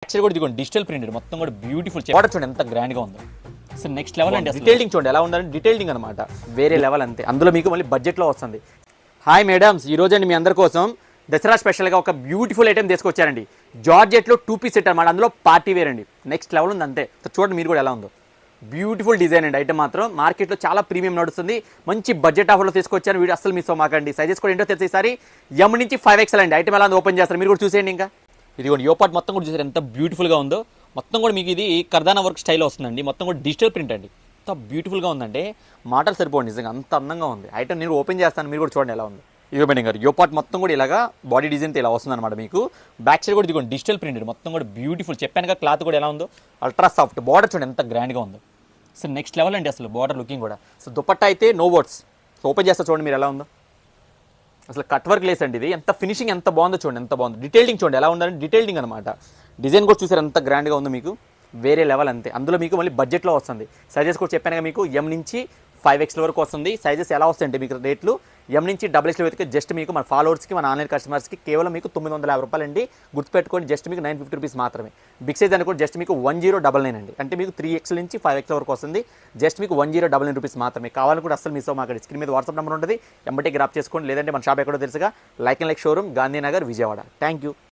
Actual కూడా ఇదిగోండి digital printed మొత్తం కూడా బ్యూటిఫుల్ బార్డర్ చూడండి ఎంత గ్రాండ్ గా ఉందో. అసలు నెక్స్ట్ లెవెల్ అండి. డీటెయిలింగ్ చూడండి ఎలా ఉందంటే డీటెయిలింగ్ అనమాట వేరే లెవెల్ అంతే. అందులో మీకు మళ్ళీ బడ్జెట్లో వస్తుంది. హాయ్ మేడమ్స్, ఈ రోజు అండి మీ అందరి కోసం దసరా స్పెషల్గా ఒక బ్యూటిఫుల్ ఐటమ్ తీసుకొచ్చారండి. జార్జెట్లో 2 పీస్ సెట్ అనమాట. అందులో పార్టీ వేర్ అండి. నెక్స్ట్ లెవెల్ ఉంది అంతే. చూడండి మీరు కూడా ఎలా ఉందో. బ్యూటిఫుల్ డిజైన్ అండి. ఐటమ్ మాత్రం మార్కెట్లో చాలా ప్రీమియం నడుస్తుంది. మంచి బడ్జెట్ ఆఫర్లో తీసుకొచ్చాను. వీడియో అసలు మిస్ అవ్వకండి. సైజెస్ కూడా ఏంటో తెలిసి ఈసారి M నుంచి 5XL అండి. ఐటమ్ ఎలా ఓపెన్ చేస్తారు మీరు కూడా చూసేయండి. ఇంకా ఇదిగోండి యోపాట్ మొత్తం కూడా చూసారు ఎంత బ్యూటిఫుల్గా ఉందో. మొత్తం కూడా మీకు ఇది కర్దానా వర్క్ స్టైల్ వస్తుందండి. మొత్తం కూడా డిజిటల్ ప్రింట్ అండి. ఎంత బ్యూటిఫుల్గా ఉందంటే మాటలు సరిపోండి. నిజంగా అంత అందంగా ఉంది. ఐటమ్ నేను ఓపెన్ చేస్తాను, మీరు కూడా చూడండి ఎలా ఉంది. ఇవ్వండి గారు యోపాట్ మొత్తం కూడా ఇలాగా బాడీ డిజైన్తో ఇలా వస్తుంది అనమాట. మీకు బ్యాక్ సైడ్ కూడా ఇదిగోండి డిజిటల్ ప్రింటెడ్ మొత్తం కూడా బ్యూటిఫుల్. చెప్పానుగా క్లాత్ కూడా ఎలా ఉందో అల్ట్రా సాఫ్ట్. బార్డర్ చూడండి ఎంత గ్రాండ్గా ఉందో. అసలు నెక్స్ట్ లెవెల్ అండి. అసలు బార్డర్ లుకింగ్ కూడా. సో దుపట్టా అయితే నో వర్డ్స్. సో ఓపెన్ చేస్తా చూడండి మీరు ఎలా ఉందో. అసలు కట్ వర్క్ లేస్ అండి. ఇది ఎంత ఫినిషింగ్ ఎంత బాగుందో చూడండి. ఎంత బాగుంది. డీటెయిలింగ్ చూడండి ఎలా ఉందంటే డీటెయిలింగ్ అనమాట. డిజైన్ కూడా చూసారు ఎంత గ్రాండ్గా ఉందో. మీకు వేరే లెవెల్ అంతే. అందులో మీకు మళ్ళీ బడ్జెట్లో వస్తుంది. సైజెస్ కూడా చెప్పాను మీకు M నుంచి 5XL వరకు వస్తుంది. సైజెస్ ఎలా వస్తాయంటే మీకు రేట్లు M నుంచి XXL వెతికి జస్ట్ మీకు మన ఫాలోవర్స్కి మన ఆన్లైన్ కస్టమర్స్కి కేవలం మీకు 950 రూపాయలు అండి. గుర్తుపెట్టుకోండి, జస్ట్ మీకు 950 రూపీస్ మాత్రమే. బిగ్ సైజ్ అని కూడా జస్ట్ మీకు 1099 అండి. అంటే మీకు 3XL నుంచి 5XL వరకు వస్తుంది. జస్ట్ మీకు 1099 రూపీస్ మాత్రమే. కావాలని కూడా అసలు మిస్ అవ్వకండి. స్క్రీన్ మీద వాట్సాప్ నెంబర్ ఉంటుంది. ఎంబటే గ్రాప్ చేసుకోండి. లేదంటే మన షాప్ ఎక్కడో తెలుసుగా like and like showroom, Gandhinagar, Vijayawada. Thank you.